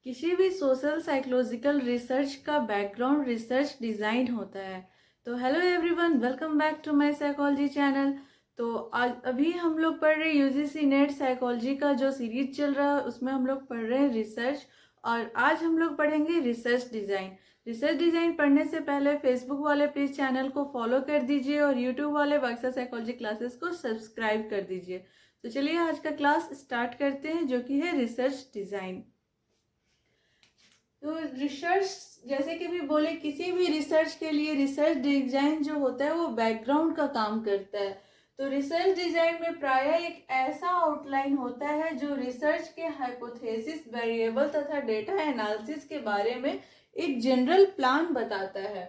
किसी भी social psychological research का बैकग्राउंड रिसर्च डिज़ाइन होता है। तो hello everyone, welcome back to my psychology channel. तो आज अभी हम लोग पढ़ रहे यूजीसी नेट साइकोलॉजी का जो सीरीज चल रहा है उसमें हम लोग पढ़ रहे हैं रिसर्च, और आज हम लोग पढ़ेंगे रिसर्च डिज़ाइन। रिसर्च डिज़ाइन पढ़ने से पहले फेसबुक वाले प्लीज़ चैनल को फॉलो कर दीजिए और यूट्यूब वाले बक्सा साइकोलॉजी क्लासेस को सब्सक्राइब कर दीजिए। तो चलिए आज का क्लास स्टार्ट करते हैं, जो कि है रिसर्च डिज़ाइन। तो रिसर्च, जैसे कि भी बोले, किसी भी रिसर्च के लिए रिसर्च डिजाइन जो होता है वो बैकग्राउंड का काम करता है। तो रिसर्च डिजाइन में प्रायः एक ऐसा आउटलाइन होता है जो रिसर्च के हाइपोथेसिस, वेरिएबल तथा डेटा एनालिसिस के बारे में एक जनरल प्लान बताता है।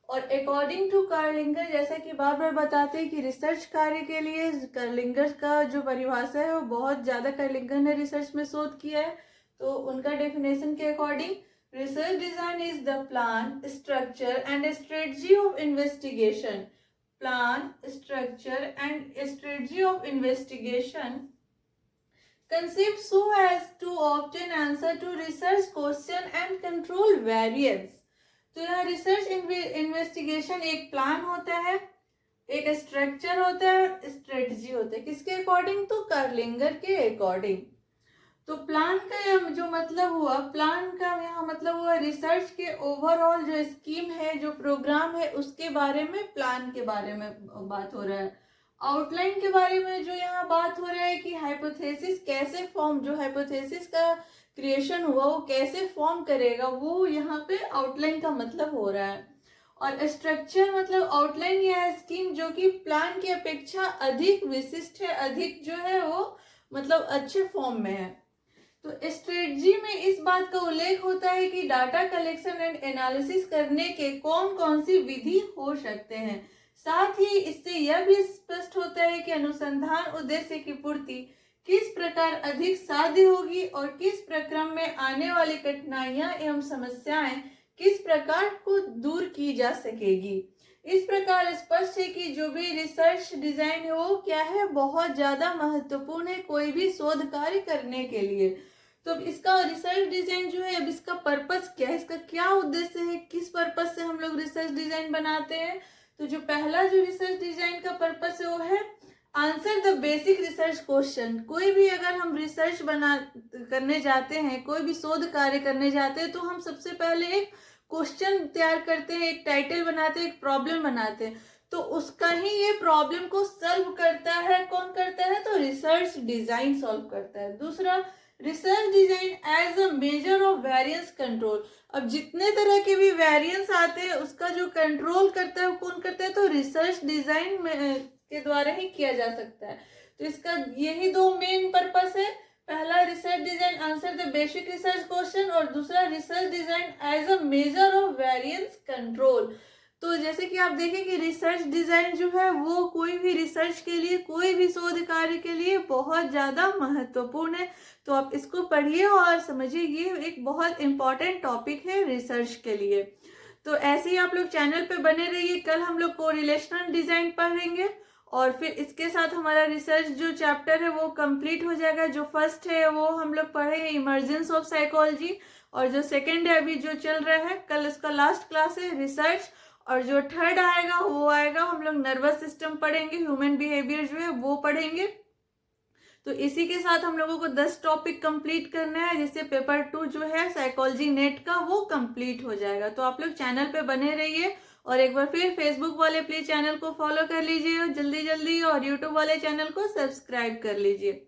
और अकॉर्डिंग टू कार्लिंगर, जैसा कि बार बार बताते हैं कि रिसर्च कार्य के लिए कार्लिंगर का जो परिभाषा है वो बहुत ज़्यादा कार्लिंगर ने रिसर्च में शोध किया है। तो उनका डेफिनेशन के according, research design is the plan, structure and strategy of investigation. Plan, structure and strategy of investigation conceived so as to obtain answer to research question and control variance. तो यहाँ research investigation एक plan होता है, एक structure होता है, strategy होता है। किसके अकॉर्डिंग? तो कार्लिंगर के अकॉर्डिंग। तो प्लान का जो मतलब हुआ, प्लान का यहाँ मतलब हुआ रिसर्च के ओवरऑल जो स्कीम है, जो प्रोग्राम है, उसके बारे में, प्लान के बारे में बात हो रहा है। आउटलाइन के बारे में जो यहाँ बात हो रहा है कि हाइपोथेसिस कैसे फॉर्म, जो हाइपोथेसिस का क्रिएशन हुआ वो कैसे फॉर्म करेगा, वो यहाँ पे आउटलाइन का मतलब हो रहा है। और स्ट्रक्चर मतलब आउटलाइन या स्कीम जो कि प्लान की अपेक्षा अधिक विशिष्ट है, अधिक जो है वो मतलब अच्छे फॉर्म में है। तो स्ट्रेटजी में इस बात का उल्लेख होता है कि डाटा कलेक्शन एंड एनालिसिस करने के कौन कौन सी विधि हो सकते हैं। साथ ही इससे यह भी स्पष्ट होता है कि अनुसंधान उद्देश्य की पूर्ति किस प्रकार अधिक साध्य होगी और किस प्रक्रम में आने वाली कठिनाइयां एवं समस्याएं किस प्रकार को दूर की जा सकेगी। इस प्रकार स्पष्ट है कि जो भी रिसर्च डिजाइन है वो क्या है, बहुत ज्यादा महत्वपूर्ण है कोई भी शोध कार्य करने के लिए। तो अब इसका रिसर्च डिजाइन जो है, अब इसका पर्पस क्या है, इसका क्या उद्देश्य है, किस पर्पस से हम लोग रिसर्च डिजाइन बनाते हैं। तो जो पहला जो रिसर्च डिजाइन का पर्पस है वो है answer the basic research question. कोई भी अगर हम रिसर्च करने जाते हैं, कोई भी शोध कार्य करने जाते हैं, तो हम सबसे पहले एक क्वेश्चन तैयार करते हैं, एक टाइटल बनाते हैं, एक प्रॉब्लम बनाते हैं। तो उसका ही ये प्रॉब्लम को सॉल्व करता है, कौन करता है? तो रिसर्च डिजाइन सॉल्व करता है। दूसरा, research design as a measure of variance control. अब जितने तरह के भी वेरिएंस आते हैं उसका जो कंट्रोल करता है वो कौन करता है? तो रिसर्च डिजाइन के द्वारा ही किया जा सकता है। तो इसका यही दो मेन पर्पस है। पहला, research design answer the basic research question, और दूसरा research design as a measure of variance control. तो जैसे कि आप देखें कि रिसर्च डिजाइन जो है वो कोई भी रिसर्च के लिए, कोई भी शोध कार्य के लिए बहुत ज्यादा महत्वपूर्ण है। तो आप इसको पढ़िए और समझिए, ये एक बहुत इंपॉर्टेंट टॉपिक है रिसर्च के लिए। तो ऐसे ही आप लोग चैनल पे बने रहिए। कल हम लोग कोरिलेशनल डिजाइन पढ़ेंगे और फिर इसके साथ हमारा रिसर्च जो चैप्टर है वो कंप्लीट हो जाएगा। जो फर्स्ट है वो हम लोग पढ़े इमर्जेंस ऑफ साइकोलॉजी, और जो सेकंड है अभी जो चल रहा है, कल इसका लास्ट क्लास है रिसर्च, और जो थर्ड आएगा वो आएगा हम लोग नर्वस सिस्टम पढ़ेंगे, ह्यूमन बिहेवियर जो है वो पढ़ेंगे। तो इसी के साथ हम लोगों को 10 टॉपिक कंप्लीट करना है, जिससे पेपर 2 जो है साइकोलॉजी नेट का वो कंप्लीट हो जाएगा। तो आप लोग चैनल पे बने रहिए, और एक बार फिर फेसबुक वाले प्लीज चैनल को फॉलो कर लीजिए जल्दी जल्दी, और यूट्यूब वाले चैनल को सब्सक्राइब कर लीजिए।